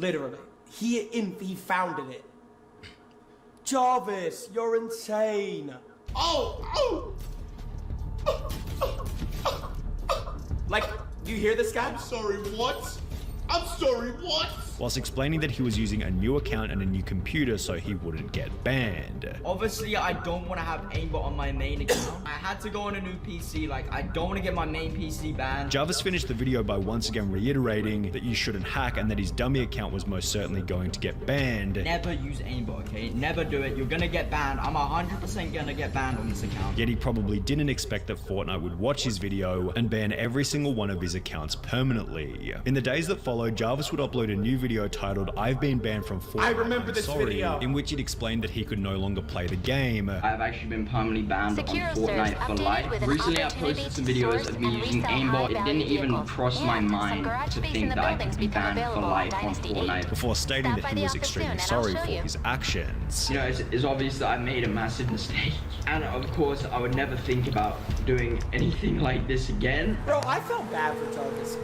Literally. He founded it. Jarvis, you're insane. Like, do you hear this guy? I'm sorry, what? I'm sorry, what? Whilst explaining that he was using a new account and a new computer so he wouldn't get banned. Obviously, I don't want to have aimbot on my main account. I had to go on a new PC, like, I don't want to get my main PC banned. Jarvis finished the video by once again reiterating that you shouldn't hack and that his dummy account was most certainly going to get banned. Never use aimbot, okay? Never do it. You're gonna get banned. I'm 100% gonna get banned on this account. Yet he probably didn't expect that Fortnite would watch his video and ban every single one of his accounts permanently. In the days that followed, Jarvis would upload a new video titled "I've been banned from Fortnite, I remember this video. in which he'd explained that he could no longer play the game. I've actually been permanently banned on Secure Fortnite for updated life. with an Recently I opportunity posted some to videos source of me and using resell aimbot. It didn't high-value even vehicles. cross my And some mind garage to space in think the that I buildings could be become banned for available on life on Dynasty 8. Fortnite. Before stating Stop that by he the was office extremely soon and I'll sorry show for you. his actions. You know, it's obvious that I made a massive mistake. And of course, I would never think about doing anything like this again. Bro, I felt bad for Jarvis.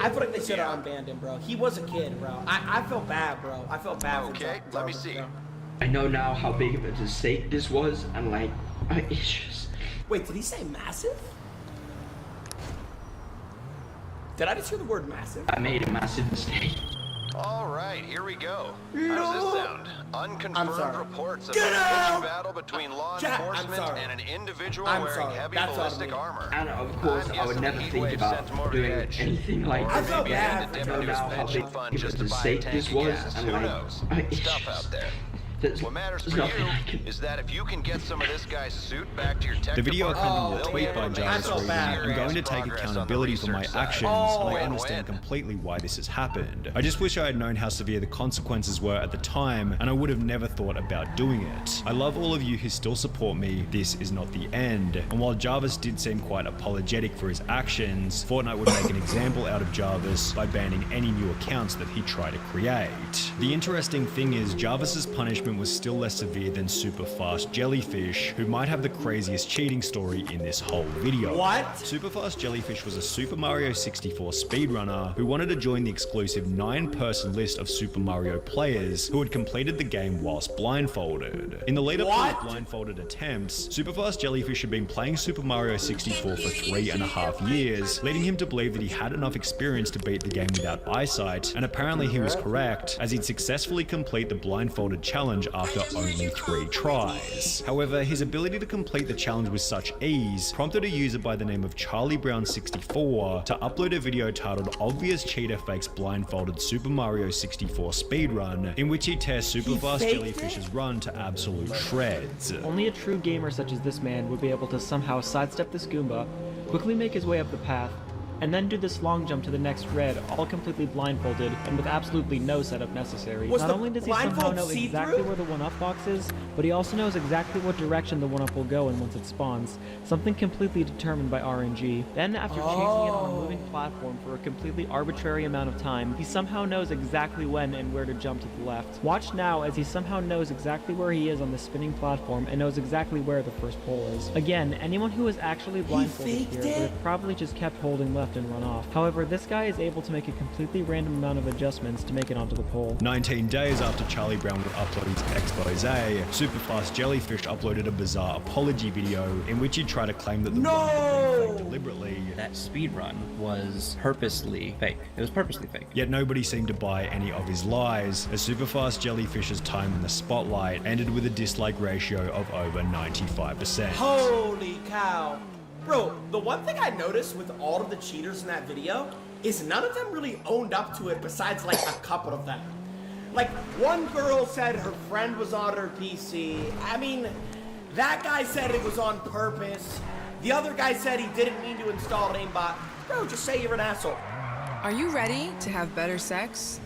I feel like they should have unbanned him, bro. He was a kid, bro. I felt bad, bro. I felt bad for Jarvis. Okay, let me see. Bro. I know now how big of a mistake this was, and like, it's just... Wait, did he say massive? Did I just hear the word massive? I made a massive mistake. All right, here we go. How does this sound? Unconfirmed sorry. reports of Get a out! battle between law Jack, I'm enforcement sorry. and an individual I'm wearing sorry. heavy That's ballistic on me. armor. And of course, I'm I would guessing never the heat think wave about sent more to doing the edge. anything like I this. felt Maybe I bad had to for dip into his Jarvis. pension How fund big just of to a buy a mistake tank this of was, gas. and Who like, knows? it's Stuff just- out there. there's- What matters there's for nothing you I can- is that if you can get some of this guy's suit back to your tech The video department, accompanied a they'll tweet be by able to make Jarvis felt some reading, bad. "I'm going to serious take progress on the accountability for my research side. actions, Oh, and I win-win. understand completely why this has happened. I just wish I had known how severe the consequences were at the time, and I would have never thought about doing it. I love all of you who still support me. This is not the end." And while Jarvis did seem quite apologetic for his actions, Fortnite would make an example out of Jarvis by banning any new accounts that he tried to create. The interesting thing is, Jarvis's punishment was still less severe than Superfast Jellyfish, who might have the craziest cheating story in this whole video. What? Superfast Jellyfish was a Super Mario 64 speedrunner who wanted to join the exclusive 9-person list of Super Mario players who had completed the game whilst blindfolded. In the lead up to What? his blindfolded attempts, Superfast Jellyfish had been playing Super Mario 64 for 3.5 years, leading him to believe that he had enough experience to beat the game without eyesight, and apparently he was correct, as he'd successfully complete the blindfolded challenge after only 3 tries. However, his ability to complete the challenge with such ease prompted a user by the name of Charlie Brown 64 to upload a video titled "Obvious Cheater Fakes Blindfolded Super Mario 64 Speedrun," in which he tears Superfast faked Jellyfish's run to absolute shreds. Only a true gamer such as this man would be able to somehow sidestep this Goomba, quickly make his way up the path, and then do this long jump to the next red, all completely blindfolded and with absolutely no setup necessary. Was Not the only does he somehow blindfold know see-through? exactly where the one-up box is, but he also knows exactly what direction the one-up will go in once it spawns, something completely determined by RNG. Then, after chasing it on a moving platform for a completely arbitrary amount of time, he somehow knows exactly when and where to jump to the left. Watch now as he somehow knows exactly where he is on the spinning platform and knows exactly where the first pole is. Again, anyone who was actually blindfolded faked here it? would have probably just kept holding left and run off. However, this guy is able to make a completely random amount of adjustments to make it onto the pole. 19 days after Charlie Brown would upload his expose, Superfast Jellyfish uploaded a bizarre apology video in which he tried to claim that the No! run had been faked deliberately. That speed run was purposely fake. It was purposely fake. Yet nobody seemed to buy any of his lies, as Superfast Jellyfish's time in the spotlight ended with a dislike ratio of over 95%. Holy cow. Bro, the one thing I noticed with all of the cheaters in that video is none of them really owned up to it besides like a couple of them. Like, one girl said her friend was on her PC. I mean, that guy said it was on purpose. The other guy said he didn't mean to install an aimbot. Bro, just say you're an asshole. Are you ready to have better sex?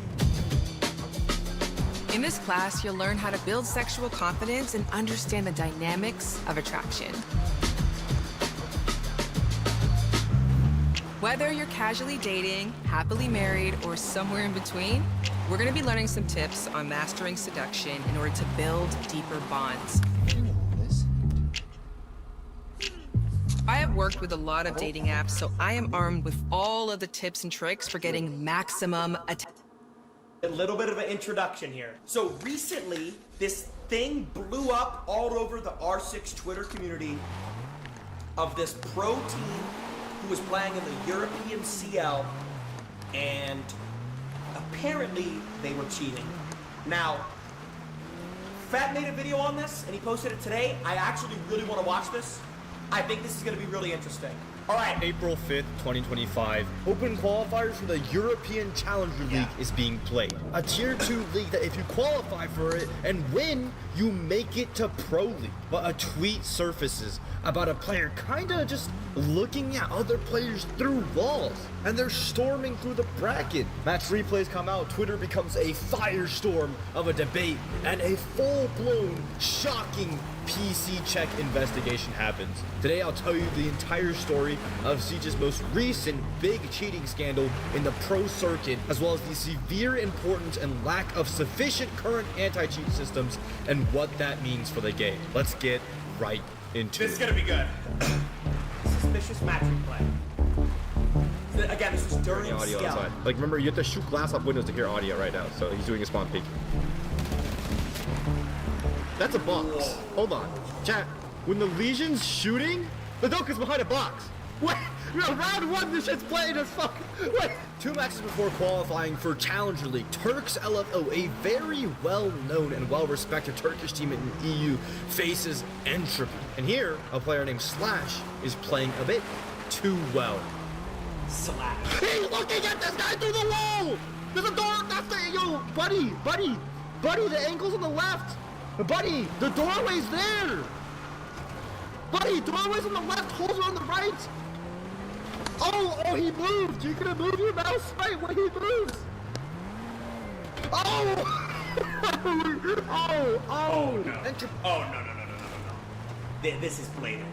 In this class, you'll learn how to build sexual confidence and understand the dynamics of attraction. Whether you're casually dating, happily married, or somewhere in between, we're gonna be learning some tips on mastering seduction in order to build deeper bonds. I have worked with a lot of dating apps, so I am armed with all of the tips and tricks for getting maximum attention. A little bit of an introduction here. So recently, this thing blew up all over the R6 Twitter community of this pro team who was playing in the European CL, and apparently they were cheating. Now, Fat made a video on this, and he posted it today. I actually really want to watch this. I think this is going to be really interesting. All right. April 5th, 2025, Open qualifiers for the European Challenger League is being played. A Tier 2 league that if you qualify for it and win, you make it to Pro League. But a tweet surfaces about a player kinda just looking at other players through walls, and they're storming through the bracket. Match replays come out, Twitter becomes a firestorm of a debate, and a full-blown, shocking PC check investigation happens. Today I'll tell you the entire story of Siege's most recent big cheating scandal in the pro circuit, as well as the severe importance and lack of sufficient current anti-cheat systems and what that means for the game. Let's get right into This is gonna be good. Suspicious match replay. Again, this is during audio scale. outside. Like, remember, you have to shoot glass off windows to hear audio right now, so he's doing a spawn peek. That's a box. Whoa. Hold on. Chat, when the Legion's shooting, the Doka's behind a box. Wait, round one, this shit's playing as fuck. Wait. 2 matches before qualifying for Challenger League, Turks LFO, a very well-known and well-respected Turkish team in the EU, faces Entropy. And here, a player named Slash is playing a bit too well. Slash. He's looking at this guy through the wall! There's a door, that's the, yo, buddy, the ankle's on the left. Buddy, the doorway's there! Buddy, doorway's on the left, holes are on the right! Oh, he moved! You gonna move your mouse right when he moves! Oh! Oh no. This is blatant.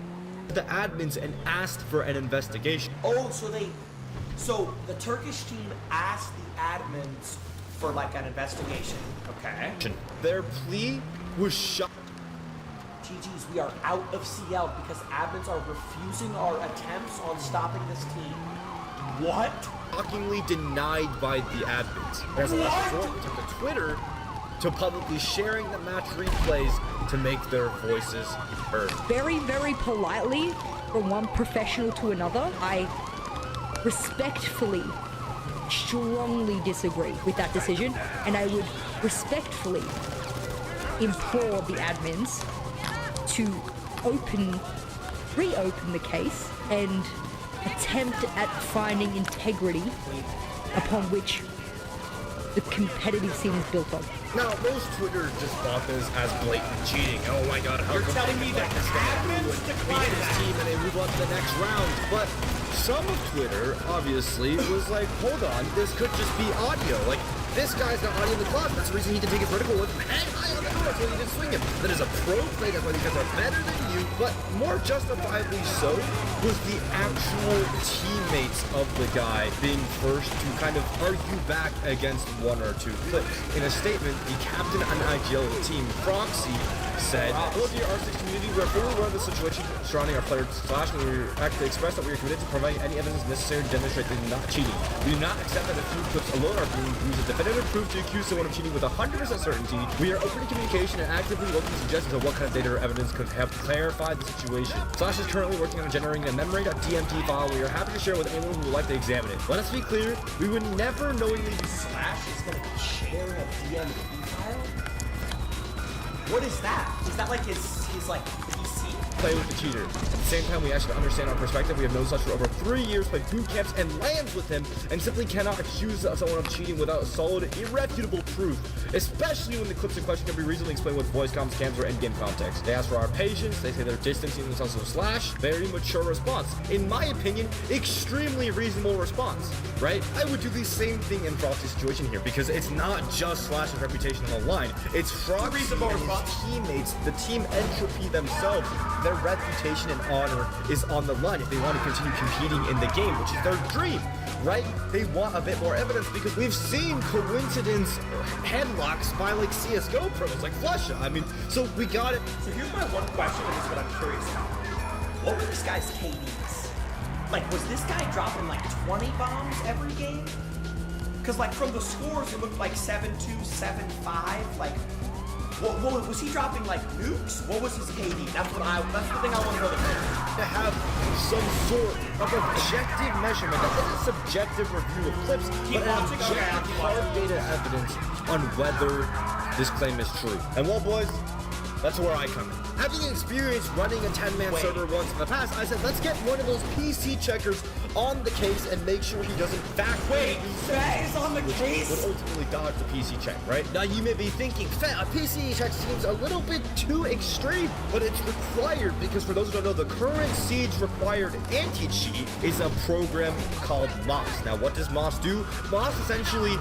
The admins and asked for an investigation. Oh, so the Turkish team asked the admins for like an investigation. Okay. Their plea was shot. GG's, we are out of CL because admins are refusing our attempts on stopping this team. What? Shockingly denied by the admins. As a last resort, we took to Twitter to publicly sharing the match replays to make their voices heard. Very, very politely, from one professional to another, I respectfully, strongly disagree with that decision, and I would respectfully implore the admins to reopen the case and attempt at finding integrity upon which the competitive scene is built on. Now, most Twitter just bought this as blatant cheating. Oh my god, how You're come telling me that admins beat declined this that? team and they move on to the next round? But some of Twitter, obviously, was like, hold on, this could just be audio. Like, this guy's got audio in the closet. That's the reason he did take his vertical with him. Hang high on the door. That's why he didn't swing him. That is a pro play. That's why these guys are better than you. But more justifiably so was the actual teammates of the guy being first to kind of argue back against one or two clips. In a statement, the captain and IGL team, Proxy, said, "Hello dear R6 community, we are fully aware of the situation surrounding our player Slash, and we actually express that we are committed to providing any evidence necessary to demonstrate that he's not cheating. We do not accept that a few clips alone are being used as definitive proof to accuse someone of cheating with 100% certainty. We are open to communication and actively looking for suggestions of what kind of data or evidence could have clarified the situation. Slash is currently working on generating a memory.dmt file we are happy to share with anyone who would like to examine it. Let us be clear, we would never knowingly..." Slash is gonna be sharing a DMP file? What is that? Is that like his like PC? Play with the cheater. At the same time, we actually understand our perspective. We have known Slash for over 3 years, played boot camps and lands with him, and simply cannot accuse someone of cheating without solid, irrefutable proof, especially when the clips in question can be reasonably explained with voice comms, cams, or in-game context. They ask for our patience. They say they're distancing themselves from Slash. Very mature response. In my opinion, extremely reasonable response, right? I would do the same thing in Frosty's situation here, because it's not just Slash's reputation on the line. It's Frosty and his teammates, the team Entropy themselves. Their reputation and honor is on the line if they want to continue competing in the game, which is their dream, right? They want a bit more evidence because we've seen coincidence headlocks by like CSGO pros, like Flusha. I mean, so we got it. So here's my one question, and this is what I'm curious about. What were this guy's KDs? Like, was this guy dropping like 20 bombs every game? Because like from the scores, it looked like 7-2, 7-5. Like, what was he dropping like nukes? What was his KD? That's the thing I want to know. To have some sort of objective measurement, that isn't a subjective review of clips, but an objective hard data evidence on whether this claim is true. And well, boys, that's where I come in. Having experience running a 10-man server once in the past, I said, let's get one of those PC checkers on the case and make sure he doesn't that is on the case? would ultimately dodge the PC check, right? Now you may be thinking, a PC check seems a little bit too extreme, but it's required because for those who don't know, the current Siege required anti-cheat is a program called MOS. Now what does MOS do? MOS essentially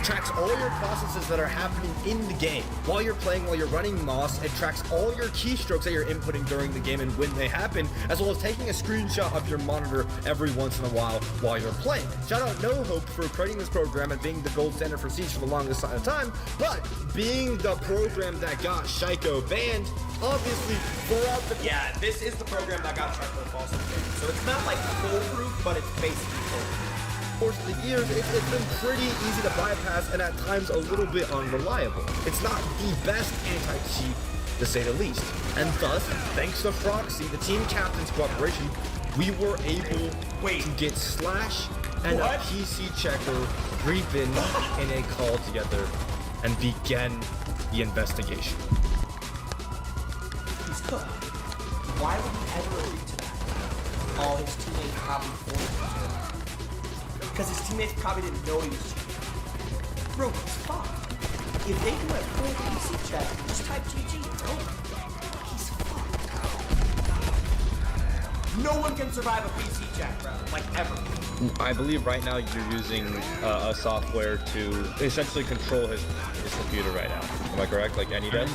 tracks all your processes that are happening in the game. While you're playing, while you're running MOS, it tracks all your keystrokes that you're inputting during the game and when they happen, as well as taking a screenshot of your monitor every once in a while you're playing. Shout out No Hope for creating this program and being the gold standard for Siege for the longest time, but being the program that got Shaiko banned, obviously throughout the... Yeah, this is the program that got Shaiko also banned. So it's not like foolproof, but it's basically foolproof. Course of the years, it's been pretty easy to bypass and at times a little bit unreliable. It's not the best anti-cheat, to say the least. And thus, thanks to Proxy, the team captain's cooperation, we were able to get Slash and a PC checker briefing in a call together and begin the investigation. He's cooked. Why would he ever agree to that? All his teammates probably forced him to. Because his teammates probably didn't know he was cheating. Bro, he's fucked. If they do a full PC check, just type GG, bro. He's fucked. No one can survive a PC check, bro. Like, ever. I believe right now you're using a software to essentially control his computer right now. Am I correct? Like AnyDesk?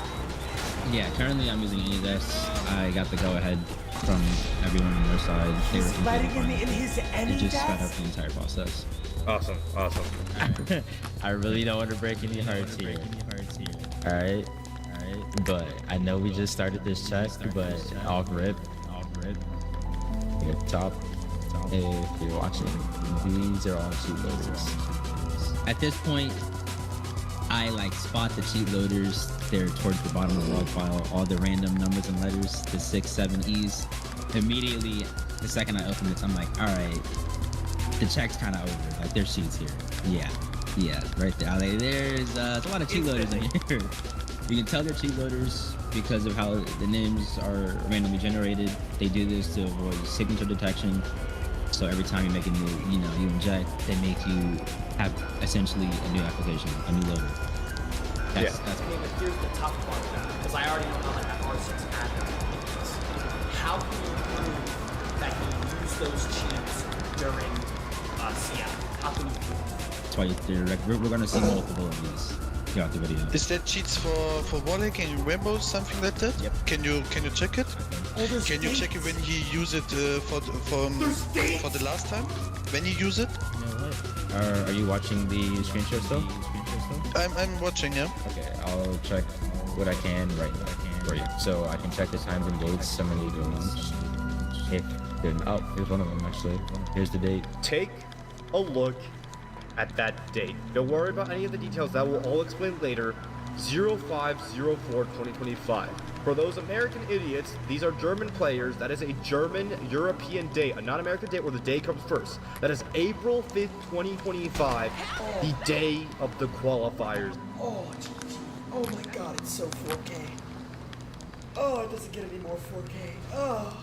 Yeah, currently I'm using AnyDesk. I got the go-ahead from everyone on their side. They were letting him in his It just sped up the entire process. Awesome. I really don't want to break any hearts here. Alright. But I know we just started this check, but off rip. Here, top. If you're watching, these are all cheat loaders. At this point, I like spot the cheat loaders. They're towards the bottom of the log file. All the random numbers and letters, the 6, 7 E's. Immediately, the second I open this, I'm like, all right, the check's kind of over. Like, there's cheats here. Yeah, right there. Like, there's a lot of cheat loaders in here. You can tell they're cheat loaders because of how the names are randomly generated. They do this to avoid signature detection. So every time you make a new, you inject, they make you have essentially a new application, a new loader. That's Here's the tough part, because I already know how like that R6 admin is. How can you prove that you use those cheats during CM? How can you prove that? That's why we're gonna see multiple of these throughout the video. Is that cheats for Warlick and Rainbow, something like that? Yep. Can you check it? Can you check it when he use it for the last time? When he use it? Are you watching the screen share still? I'm watching, yeah. Okay, I'll check what I can right now for you. So I can check the times and dates, some of the ones. If here's one of them actually. Here's the date. Take a look at that date. Don't worry about any of the details, that will all explain later. 05/04/2025. For those American idiots, these are German players. That is a German European date, a non-American date where the day comes first. That is April 5th, 2025, the day of the qualifiers. Oh, GG. Oh my god, it's so 4K. Oh, it doesn't get any more 4K. Oh.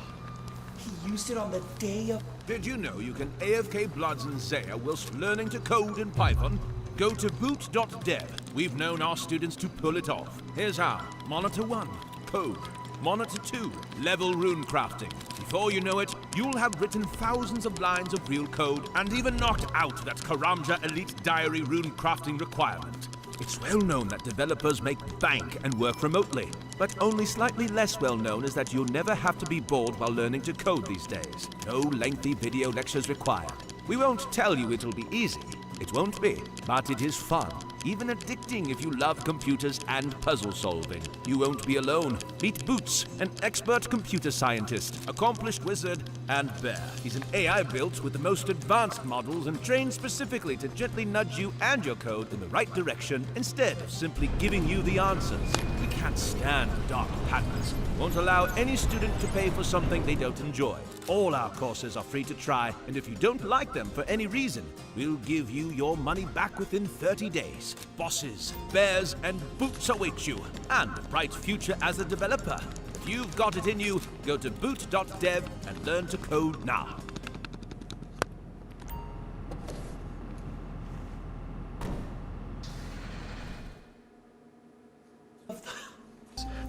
He used it on the day of... Did you know you can AFK Bloods and Zaya whilst learning to code in Python? Go to boot.dev. We've known our students to pull it off. Here's how. Monitor 1, code. Monitor 2, level rune crafting. Before you know it, you'll have written thousands of lines of real code and even knocked out that Karamja Elite Diary rune crafting requirement. It's well known that developers make bank and work remotely, but only slightly less well known is that you'll never have to be bored while learning to code these days. No lengthy video lectures required. We won't tell you it'll be easy. It won't be, but it is fun. Even addicting if you love computers and puzzle solving. You won't be alone. Meet Boots, an expert computer scientist, accomplished wizard, And Bear. He's an AI built with the most advanced models and trained specifically to gently nudge you and your code in the right direction instead of simply giving you the answers. We can't stand dark patterns. Won't allow any student to pay for something they don't enjoy. All our courses are free to try, and if you don't like them for any reason, we'll give you your money back within 30 days. Bosses, bears, and boots await you, and a bright future as a developer. If you've got it in you, go to boot.dev and learn to code now.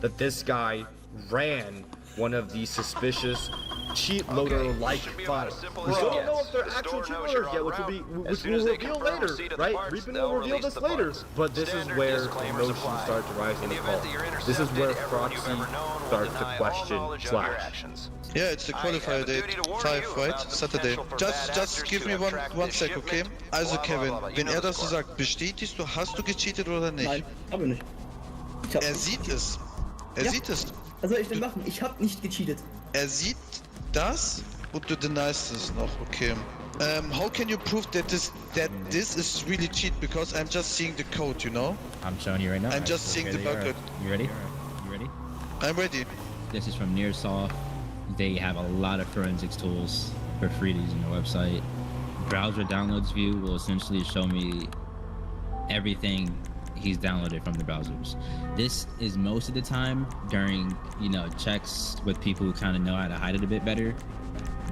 That this guy ran one of these suspicious cheat loader-like files. We still don't know if they're actual cheat loaders yet, which we'll reveal later, right? Reapin will reveal this later. But this is where emotions start to rise in the call. This is where Froxy starts to question Slash. Yeah, it's the qualifier date, 5, right? Saturday. Just give me one sec, okay? Also Kevin, wenn das so sagt, bestätigst du, hast du gecheatet oder nicht? Nein, habe ich nicht. Er sieht es. Er sieht es. Was soll ich denn machen? Ich habe nicht gecheatet. Er sieht das und du deniest es noch, okay. How can you prove that this is really cheat? Because I'm just seeing the code, you know? I'm showing you right now. I'm just seeing the bug code. You ready? You ready? I'm ready. This is from Nearsoft. They have a lot of forensics tools for free to use on their website. Browser downloads view will essentially show me everything he's downloaded from the browsers. This is most of the time during, you know, checks with people who kind of know how to hide it a bit better.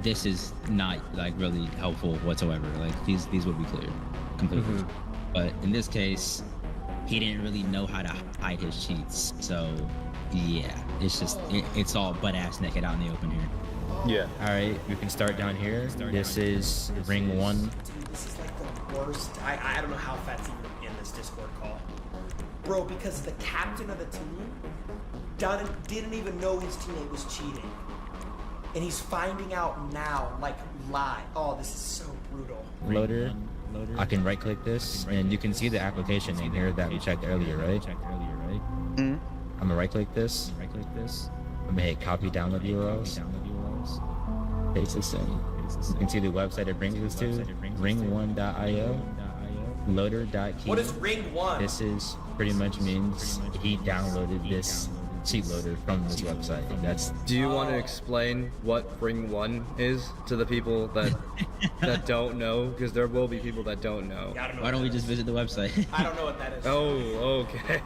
This is not like really helpful whatsoever. Like these would be clear completely. But in this case, he didn't really know how to hide his cheats. So yeah, it's just it's all butt ass naked out in the open here. Yeah. All right, we can start down here. This is ring 1. Dude, this is like the worst. I don't know how Fat's even in this Discord call. Bro, because the captain of the team didn't even know his teammate was cheating. And he's finding out now, like, live. Oh, this is so brutal. Loader. I can right click this and you can see the application name here that we checked earlier, right? I'm gonna right click this. I'm gonna hit copy download URLs. Paste this in. You can see the website it brings us to, ring1.io, loader.key. What is ring 1? This is pretty much means he downloaded this cheat loader from this website. That's. Do you want to explain what Ring 1 is to the people that don't know? Because there will be people that don't know. Why don't we just visit the website? I don't know what that is. Oh, okay.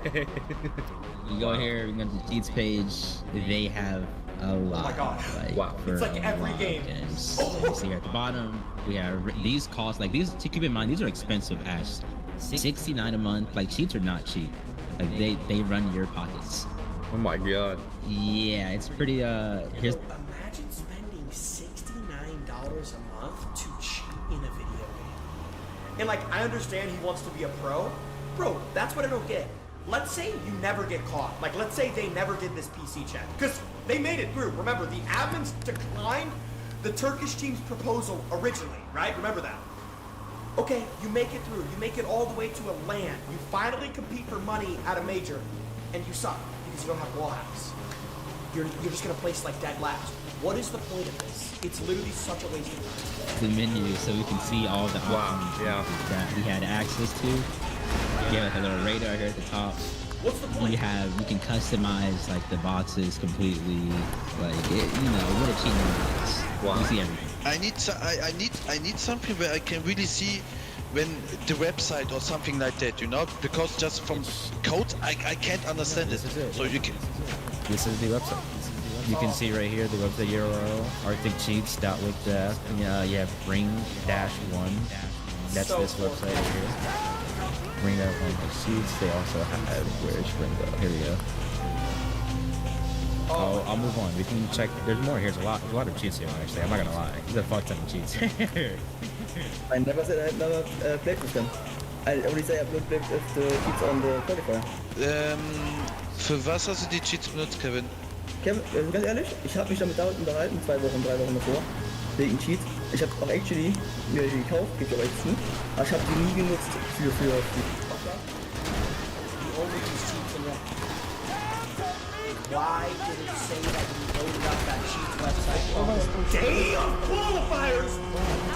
You go here, you go to the cheats page. They have a lot. Oh my god. Like, wow. It's like every game. Games. You see here at the bottom, we have these costs. Like these, to keep in mind, these are expensive as $69 a month. Like cheats are not cheap. Like they run your pockets. Oh my god. Yeah, it's pretty here's Imagine spending $69 a month to cheat in a video game. And like, I understand he wants to be a pro. Bro, that's what I don't get. Let's say you never get caught. Like, let's say they never did this PC check. Because they made it through. Remember, the admins declined the Turkish team's proposal originally, right? Remember that. Okay, you make it through. You make it all the way to a LAN. You finally compete for money at a major, and you suck because you don't have wall hacks. You're just gonna place like dead last. What is the point of this? It's literally such a waste of time. the menu so we can see all the options that he had access to. You have like a little radar here at the top. What's the point? You can customize like the boxes completely, like it, you know what a cheat mode is. Wow. You see everything. I need something where I can really see when the website or something like that, you know, because just from code I can't understand it. So you can. This is the website. You can see right here the website URL, arcticcheats.wixdash, and you have ring-1. That's this website right here. Ring.1 cheats. They also have, where's Ring.? Here we go. I'll move on. We can check. There's more. There's a lot of cheats here. Actually, I'm not gonna lie. There's a fuck ton of cheats. I never said I had never played with them. I only say I played with the cheats on the qualifier. Für was hast du die Cheats benutzt, Kevin? Kevin, ganz ehrlich, ich habe mich damit unterhalten, 3 Wochen davor, wegen Cheats. Ich habe auch actually mir die gekauft, gibt aber jetzt nicht, aber ich habe die nie genutzt für die. why did it say that you loaded up that cheat website on the day of qualifiers?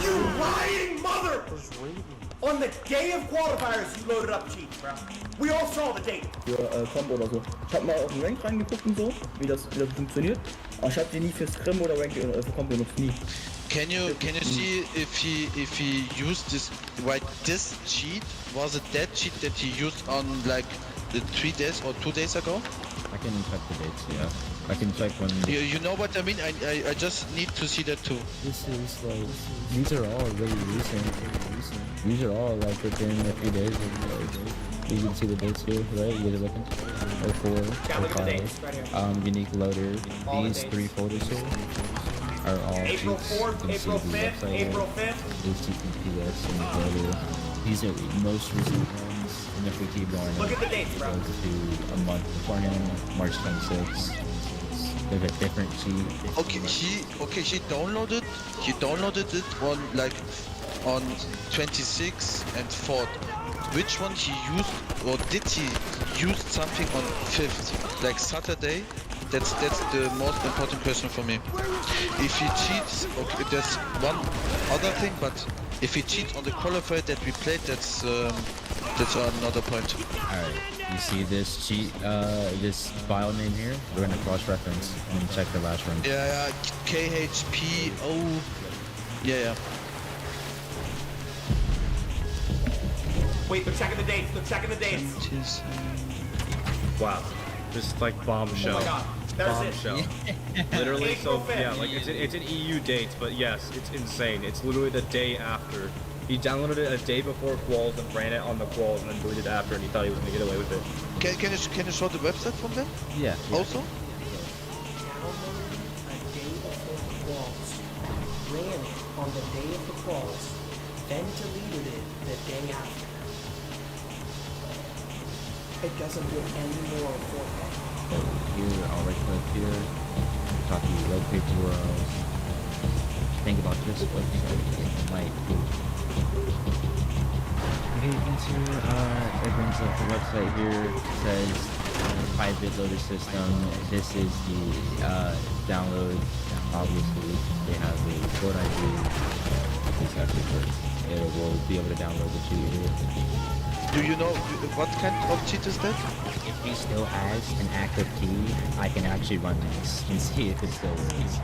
You lying mother! On the day of qualifiers, you loaded up cheats, bro. We all saw the date. Für Combo oder so. Ich hab mal auf den Rank reingeguckt und so, wie das funktioniert. Aber ich hab die nie für Scrim oder Rank für Combo benutzt, nie. Can you see if he used this cheat? Was it that cheat that he used on like 3 days or 2 days ago? I can check the dates, yeah. I can check when... You know what I mean? I just need to see that too. This is like... These are all really recent. These are all like within a few days. You can see the dates here, right? You guys are looking? 04, 05. Unique loader. These 3 folders here are all April cheats. 4th, You can April see the 5th, website April here. 5th. HTTPS and loader. These are most recent ones. And if we keep going, Look at the dates, bro. It goes to a month beforehand, March 26th. There's a different cheat. Okay, he downloaded it on like on 26th and 4th. Which one he used, or did he use something on 5th, like Saturday? That's the most important question for me. If he cheats, okay, that's one other thing, but if he cheats on the qualifier that we played, that's another point. Alright, you see this cheat, this file name here? We're gonna cross-reference and check the last run. Yeah, KHPO. Yeah. Wait, they're checking the dates. They're checking the dates. Wow. Just like bombshell. Oh my god. There's Bombshell. it. Literally, April so 5th. yeah, like it's an EU date, but yes, it's insane. It's literally the day after. He downloaded it a day before quals and ran it on the quals and then deleted it after, and he thought he was gonna get away with it. Can you show the website from them? Yeah. Also? Ran it on the day of the quals, then deleted it the day after. It doesn't do any more for that. Here, I'll right click here. Talk to you, web page URLs. Think about this website. It might be. Okay, enter, it brings up the website here. It says private loader system. This is the download. Obviously, they have a port ID. This actually works. It will be able to download the cheat here. Do you know what kind of cheat is that? If he still has an active key, I can actually run this and see if it still works.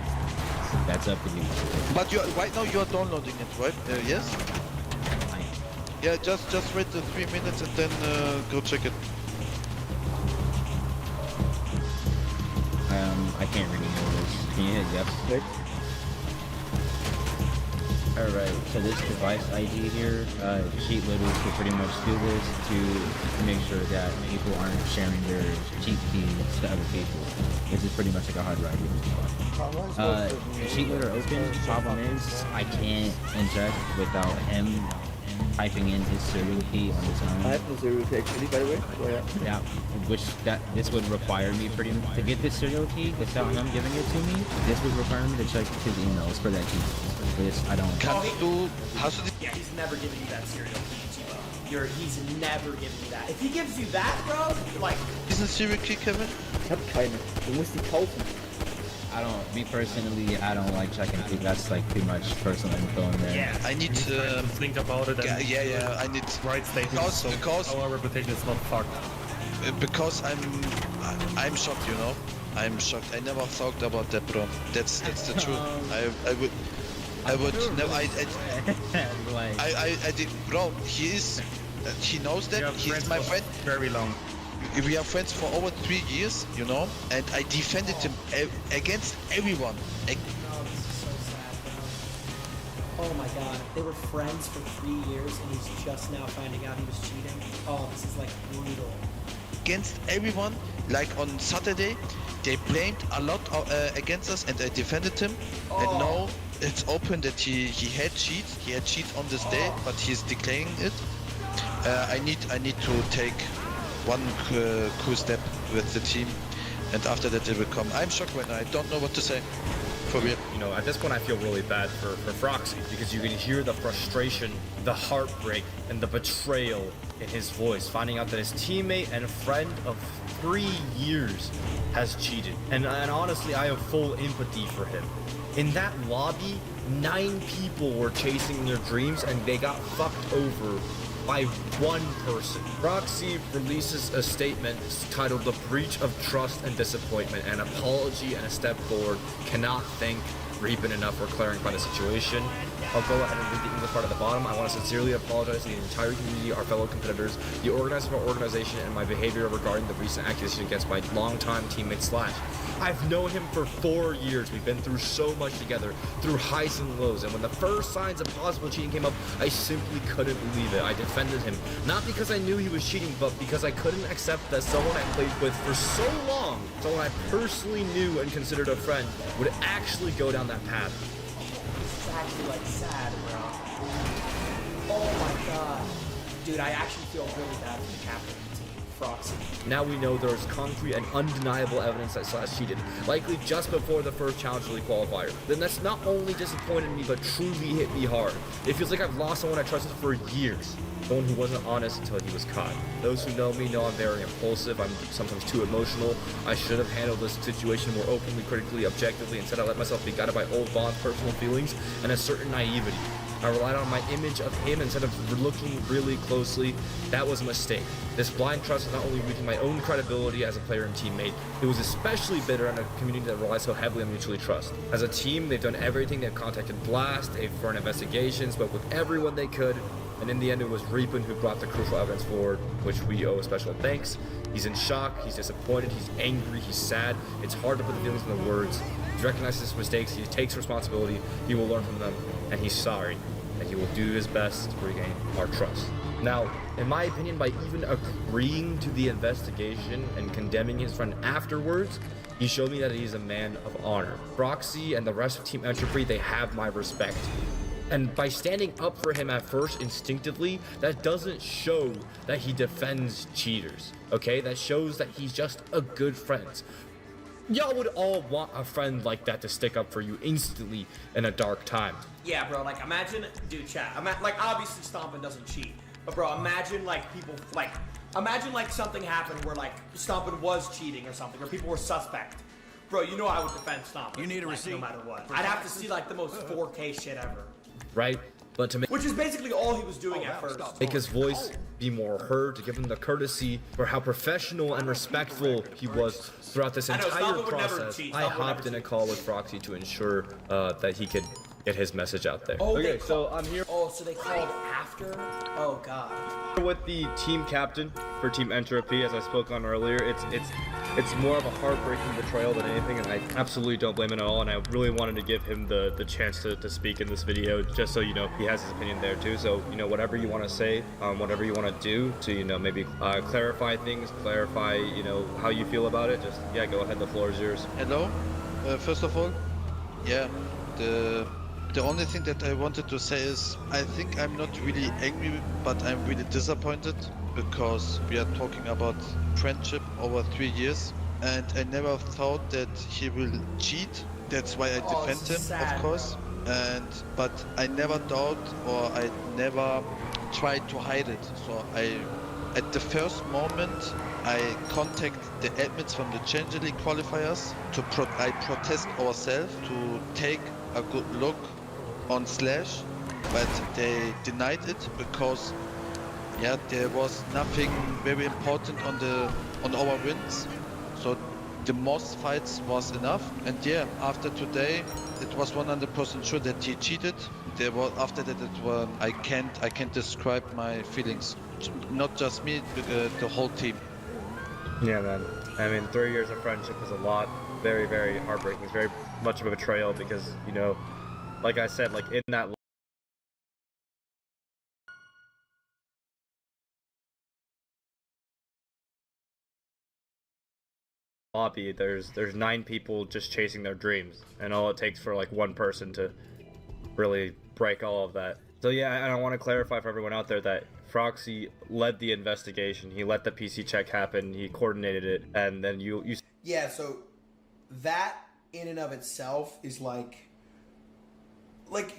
That's up to you. But right now you are downloading it, right? Yes? Yeah, just wait the 3 minutes and then go check it. I can't really know this. Can you hit yep? Alright, so this device ID here, cheat loaders will pretty much do this to make sure that people aren't sharing their cheat keys to other people. This is pretty much like a hard drive. The cheat loader opens. The problem is I can't inject without him typing in his serial key on his own. I have the serial key actually, by the way. So yeah, which this would require me pretty much to get this serial key without him giving it to me. This would require me to check his emails for that key. This I don't. Yeah, he's never giving you that serial key, Timo. He's never giving you that. If he gives you that, bro, you're like. Ist ein serial key, Kevin? Ich hab keine. Du musst die kaufen. I don't. Me personally, I don't like checking keys. That's like too much personal info in there. Yeah, I need to think about it. And yeah, I need right statements. Because our reputation is not fucked. Because I'm shocked, you know. I'm shocked. I never thought about that, bro. That's the truth. I would never. I did, bro. He knows that. He's my friend. Very long. We are friends for over 3 years, you know, and I defended him against everyone. Oh, this is so sad, bro. Oh my god, they were friends for 3 years and he's just now finding out he was cheating. Oh, this is like brutal. Against everyone, like on Saturday, they blamed a lot against us, and I defended him. And now it's open that he had cheats. He had cheats on this day, but he's declaring it. I need to take one cool step with the team, and after that they will come. I'm shocked right now. I don't know what to say. For real. You know, at this point I feel really bad for Froxy because you can hear the frustration, the heartbreak, and the betrayal in his voice, finding out that his teammate and friend of 3 years has cheated. And honestly, I have full empathy for him. In that lobby, 9 people were chasing their dreams and they got fucked over by one person. Froxy releases a statement titled "The Breach of Trust and Disappointment, an apology and a step forward. Cannot thank Reapen enough for clarifying the situation." I'll go ahead and read the English part at the bottom. "I want to sincerely apologize to the entire community, our fellow competitors, the organizers of our organization, and my behavior regarding the recent accusation against my longtime teammate Slash. I've known him for 4 years. We've been through so much together, through highs and lows, and when the first signs of possible cheating came up, I simply couldn't believe it. I defended him, not because I knew he was cheating, but because I couldn't accept that someone I played with for so long, someone I personally knew and considered a friend, would actually go down that path." This is actually like sad, bro. Oh my god. Dude, I actually feel really bad for the captain of the team, Froxy. Now we know there is concrete and undeniable evidence that Slash cheated, likely just before the first Challenge League qualifier. Then that's not only disappointed me, but truly hit me hard. It feels like I've lost someone I trusted for years. Someone who wasn't honest until he was caught. Those who know me know I'm very impulsive, I'm sometimes too emotional. I should have handled this situation more openly, critically, objectively. Instead I let myself be guided by old bonds, personal feelings, and a certain naivety. I relied on my image of him instead of looking really closely. That was a mistake. This blind trust is not only weakening my own credibility as a player and teammate, it was especially bitter in a community that relies so heavily on mutually trust. As a team, they've done everything. They've contacted Blast, they've run investigations, spoke with everyone they could, and in the end it was Reapen who brought the crucial evidence forward, which we owe a special thanks. He's in shock, he's disappointed, he's angry, he's sad. It's hard to put the feelings in the words. He recognizes his mistakes, he takes responsibility, he will learn from them, and he's sorry, and he will do his best to regain our trust. Now, in my opinion, by even agreeing to the investigation and condemning his friend afterwards, he showed me that he's a man of honor. Froxy and the rest of Team Entropy, they have my respect. And by standing up for him at first instinctively, that doesn't show that he defends cheaters, okay? That shows that he's just a good friend. Y'all would all want a friend like that to stick up for you instantly in a dark time. Yeah, bro, like imagine, dude, chat, like obviously Stompin doesn't cheat, but bro, imagine like people, like, imagine like something happened where like Stompin was cheating or something, or people were suspect. Bro, you know I would defend Stompin. You need a receipt. No matter what. I'd have to see like the most 4K shit ever. Right? But to make, which is basically all he was doing at first. Make his voice be more heard, to give him the courtesy for how professional and respectful he was throughout this entire process. I hopped in a call with Froxy to ensure that he could get his message out there. Oh, okay, so I'm here. Oh, so they called after? Oh god. With the team captain for Team Entropy, as I spoke on earlier, it's more of a heartbreaking betrayal than anything, and I absolutely don't blame him at all. And I really wanted to give him the chance to speak in this video, just so you know he has his opinion there too. So you know, whatever you want to say, whatever you want to do to, you know, maybe clarify things, clarify, you know, how you feel about it. Just yeah, go ahead. The floor is yours. Hello. First of all, yeah, the only thing that I wanted to say is I think I'm not really angry, but I'm really disappointed because we are talking about friendship over 3 years, and I never thought that he will cheat. That's why I defend him, sad, of course. But I never doubt, or I never tried to hide it. So at the first moment, I contact the admins from the Challenger League qualifiers I protest ourselves to take a good look on Slash, but they denied it because yeah, there was nothing very important on our wins, so the most fights was enough. And yeah, after today it was 100% sure that he cheated. There was, after that it was, I can't describe my feelings, not just me, the whole team. Yeah, man, I mean 3 years of friendship is a lot. Very, very heartbreaking. It's very much of a betrayal because, you know, like I said, like in that lobby, there's 9 people just chasing their dreams, and all it takes for like one person to really break all of that. So yeah, and I want to clarify for everyone out there that Froxy led the investigation. He let the PC check happen. He coordinated it, and then you. Yeah, so that in and of itself is like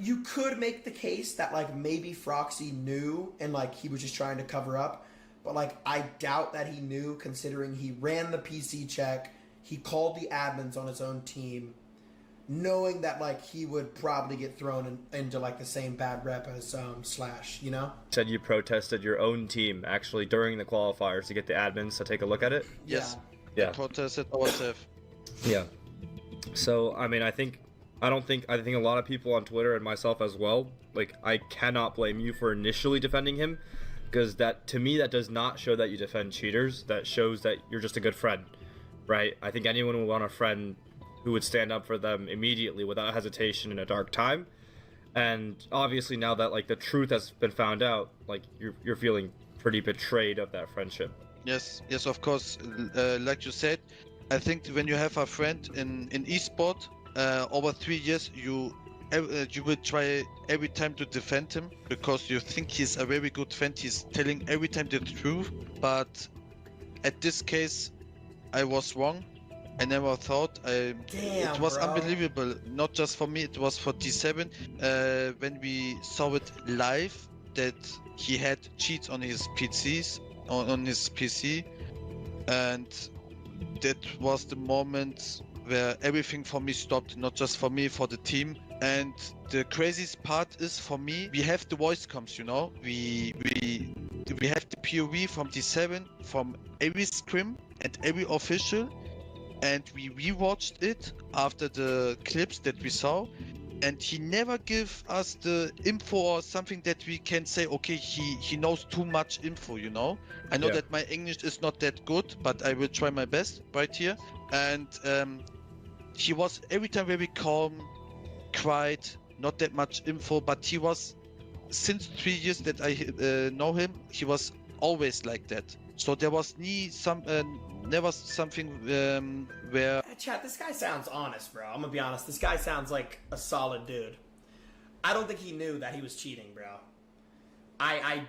you could make the case that like maybe Froxy knew and like he was just trying to cover up, but like I doubt that he knew, considering he ran the PC check, he called the admins on his own team, knowing that like he would probably get thrown into like the same bad rep as Slash, you know? Said you protested your own team actually during the qualifiers to get the admins to take a look at it. Yes. Yeah. Protested ourselves. Yeah. So I mean, I think a lot of people on Twitter and myself as well, like, I cannot blame you for initially defending him, because that, to me, that does not show that you defend cheaters. That shows that you're just a good friend, right? I think anyone would want a friend who would stand up for them immediately without hesitation in a dark time. And obviously now that like the truth has been found out, like you're feeling pretty betrayed of that friendship. Yes, of course. Like you said, I think when you have a friend in esport, over 3 years, you will try every time to defend him because you think he's a very good friend. He's telling every time the truth. But at this case, I was wrong. I never thought. It was unbelievable. Not just for me, it was for D7. When we saw it live, that he had cheats on his PCs, on his PC, and that was the moment where everything for me stopped. Not just for me, for the team. And the craziest part is, for me, we have the voice comms, you know. We have the POV from D7, from every scrim and every official. And we rewatched it after the clips that we saw, and he never give us the info or something that we can say, okay, he knows too much info, you know. I know that my English is not that good, but I will try my best right here. And he was every time very calm, quiet, not that much info, but he was, since 3 years that I know him, he was always like that. So there was never something where... Chat, this guy sounds honest, bro. I'm gonna be honest. This guy sounds like a solid dude. I don't think he knew that he was cheating, bro. I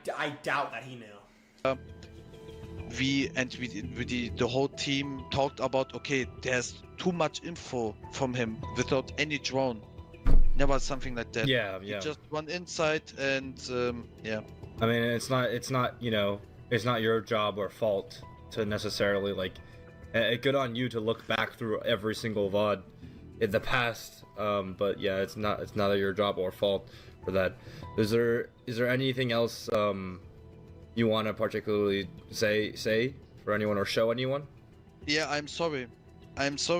doubt that he knew. The whole team talked about, okay, there's too much info from him without any drone. Never something like that. Yeah. Just one insight and yeah. I mean, it's not, you know, it's not your job or fault to necessarily, like, good on you to look back through every single VOD in the past, but yeah, it's not your job or fault for that. Is there anything else you want to particularly say for anyone or show anyone? Yeah, I'm sorry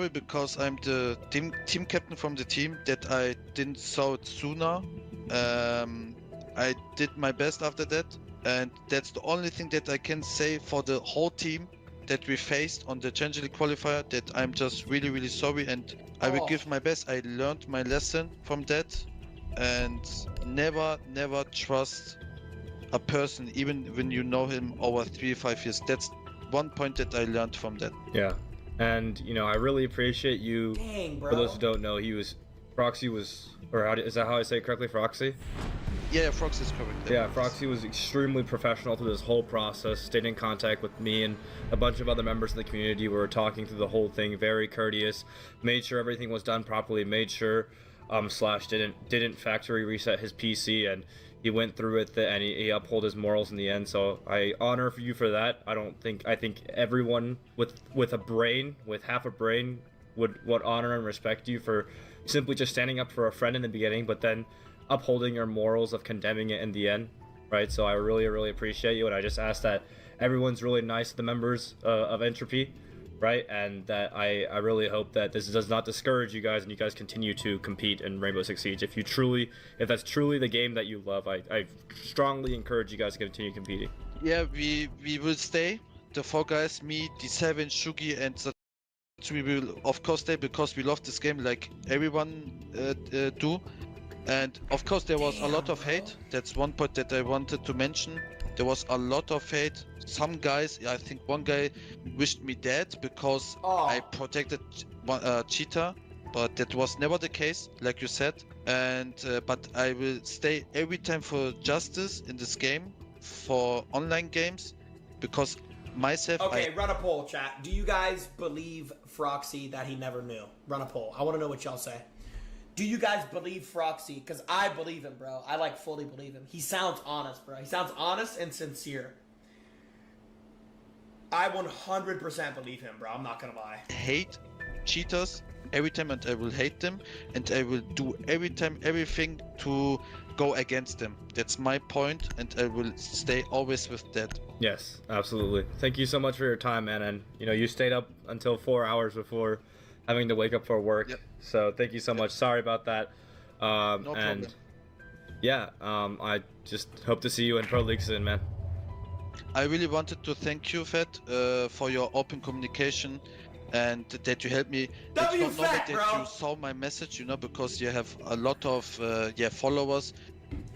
because I'm the team captain from the team, that I didn't saw it sooner. I did my best after that, and that's the only thing that I can say for the whole team that we faced on the Challenger League qualifier, that I'm just really, really sorry, and I will give my best. I learned my lesson from that, and never trust a person, even when you know him over 3-5 years. That's one point that I learned from that. Yeah, and you know, I really appreciate you. Dang, bro. For those who don't know, Froxy was, or is that how I say it correctly, Froxy? Yeah, Froxy is correct. Yeah, Froxy was extremely professional through this whole process, stayed in contact with me and a bunch of other members of the community. We were talking through the whole thing, very courteous, made sure everything was done properly, made sure Slash didn't factory reset his PC, and he went through it and he upheld his morals in the end. So I honor you for that. I think everyone with a brain, with half a brain, would honor and respect you for simply just standing up for a friend in the beginning, but then upholding your morals of condemning it in the end, right? So I really appreciate you, and I just ask that everyone's really nice to the members of Entropy, right? And that I really hope that this does not discourage you guys, and you guys continue to compete in Rainbow Six Siege. If that's truly the game that you love, I strongly encourage you guys to continue competing. Yeah, we will stay. The four guys, me, D7, Shugi, and we will of course stay because we love this game like everyone do. And of course there was a lot of hate. That's one point that I wanted to mention. There was a lot of hate. Some guys, I think one guy wished me dead because I protected Cheetah, but that was never the case, like you said. And but I will stay every time for justice in this game, for online games, because myself. Okay, run a poll, chat. Do you guys believe Froxy that he never knew? Run a poll. I want to know what y'all say. Do you guys believe Froxy? Because I believe him, bro. I like fully believe him. He sounds honest, bro. He sounds honest and sincere. I 100% believe him, bro. I'm not gonna lie. Hate cheaters every time, and I will hate them, and I will do every time everything to go against them. That's my point, and I will stay always with that. Yes, absolutely. Thank you so much for your time, man. And you know, you stayed up until 4 hours before having to wake up for work. Yep. So thank you so much. Sorry about that. No And problem. yeah, I just hope to see you in Pro League soon, man. I really wanted to thank you, Fed, for your open communication and that you helped me. It's not normal that you saw my message, you know, because you have a lot of followers.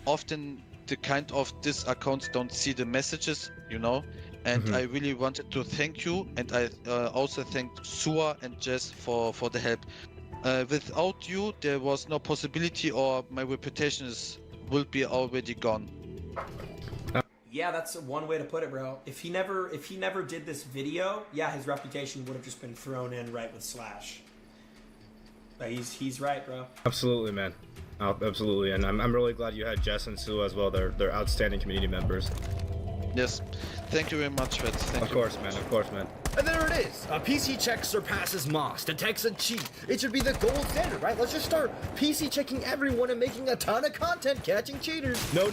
Often the kind of these accounts don't see the messages, you know. And I really wanted to thank you, and I also thanked Sua and Jess for the help. Without you, there was no possibility, or my reputation will be already gone. Yeah, that's one way to put it, bro. If he never did this video, yeah, his reputation would have just been thrown in right with Slash. But he's right, bro. Absolutely, man. Absolutely, and I'm really glad you had Jess and Sue as well. They're outstanding community members. Yes, thank you very much, Fed. Of course, man. And there it is. A PC check surpasses Moss, detects a cheat. It should be the gold standard, right? Let's just start PC checking everyone and making a ton of content catching cheaters. No,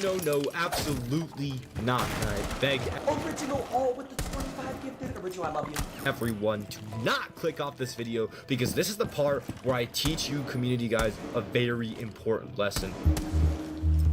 absolutely not. And I beg Original all with the 25 gifted. Original, I love you. everyone to not click off this video, because this is the part where I teach you community guys a very important lesson.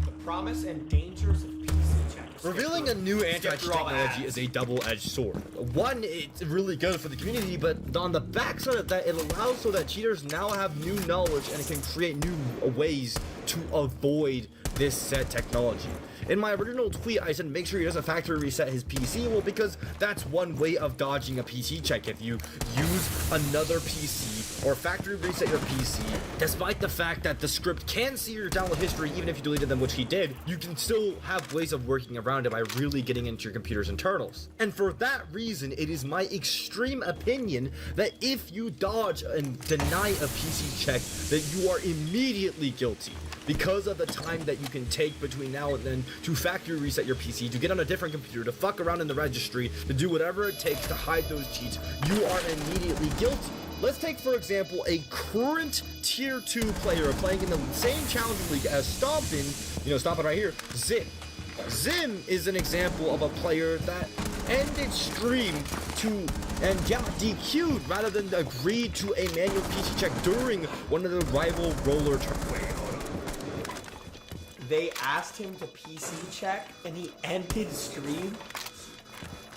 The promise and dangers of PC check. Revealing a new anti-cheat technology is a double-edged sword. One, it's really good for the community, but on the backside of that, it allows so that cheaters now have new knowledge and can create new ways to avoid this said technology. In my original tweet, I said make sure he doesn't factory reset his PC, well, because that's one way of dodging a PC check. If you use another PC or factory reset your PC, despite the fact that the script can see your download history even if you deleted them, which he did, you can still have ways of working around it by really getting into your computer's internals. And for that reason, it is my extreme opinion that if you dodge and deny a PC check, that you are immediately guilty, because of the time that you can take between now and then to factory reset your PC, to get on a different computer, to fuck around in the registry, to do whatever it takes to hide those cheats. You are immediately guilty. Let's take, for example, a current Tier 2 player playing in the same challenge league as Stompin right here, Zim. Zim is an example of a player that ended stream and got DQ'd rather than agreed to a manual PC check during one of the rival roller tournaments. They asked him to PC check and he ended stream?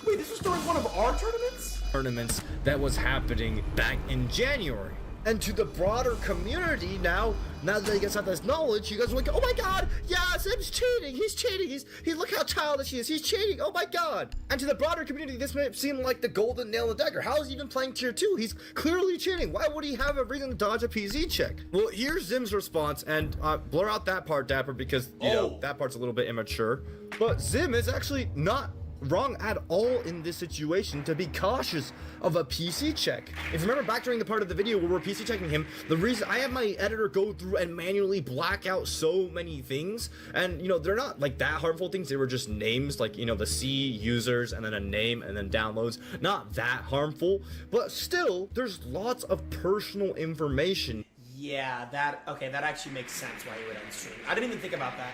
Wait, this was during one of our tournaments? That was happening back in January. And to the broader community now that you guys have this knowledge, you guys are like, oh my god, yeah, Zim's cheating, he's cheating, he's look how childish he is, he's cheating, oh my god. And to the broader community, this may seem like the golden nail in the dagger. How is he even playing Tier 2? He's clearly cheating. Why would he have a reason to dodge a PC check? Well, here's Zim's response, and blur out that part, Dapper, because, you know, that part's a little bit immature. But Zim is actually not wrong at all in this situation to be cautious of a PC check. If you remember back during the part of the video where we're PC checking him, the reason I have my editor go through and manually black out so many things, and you know, they're not like that harmful things, they were just names, like, you know, the C users and then a name and then downloads, not that harmful, but still there's lots of personal information. Yeah, that actually makes sense why you would end stream. I didn't even think about that.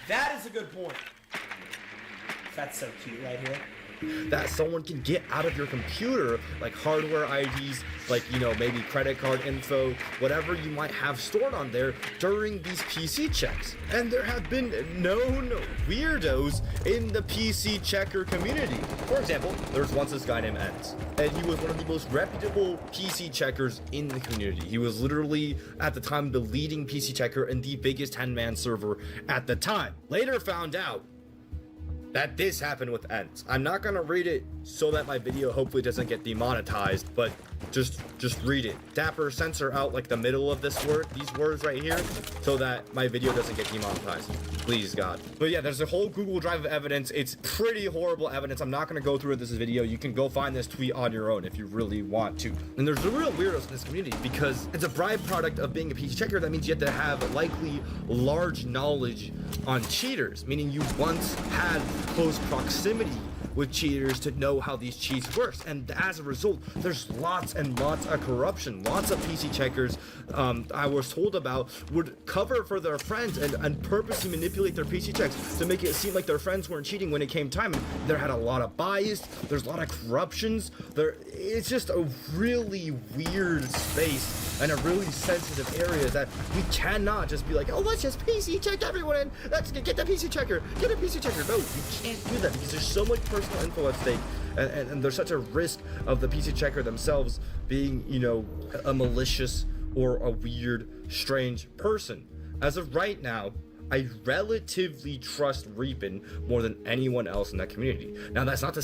That is a good point. That's so cute right here. That someone can get out of your computer, like hardware IDs, like, you know, maybe credit card info, whatever you might have stored on there during these PC checks. And there have been known weirdos in the PC checker community. For example, there was once this guy named Enz, and he was one of the most reputable PC checkers in the community. He was literally, at the time, the leading PC checker and the biggest 10-man server at the time. Later found out that this happened with ENCE. I'm not gonna read it so that my video hopefully doesn't get demonetized, but just read it. Dapper, censor out like the middle of this word, these words right here, so that my video doesn't get demonetized. Please, God. But yeah, there's a whole Google Drive of evidence. It's pretty horrible evidence. I'm not gonna go through this video. You can go find this tweet on your own if you really want to. And there's the real weirdos in this community because it's a byproduct of being a PC checker. That means you have to have likely large knowledge on cheaters, meaning you once had close proximity with cheaters to know how these cheats work. And as a result, there's lots and lots of corruption. Lots of PC checkers I was told about would cover for their friends and purposely manipulate their PC checks to make it seem like their friends weren't cheating when it came time. There had a lot of bias, there's a lot of corruptions. It's just a really weird space and a really sensitive area that we cannot just be like, oh, let's just PC check everyone in. Let's get the PC checker. Get a PC checker. No, you can't do that because there's so much personal info at stake. And there's such a risk of the PC checker themselves being, you know, a malicious or a weird, strange person. As of right now, I relatively trust Reapin more than anyone else in that community. Now, that's not to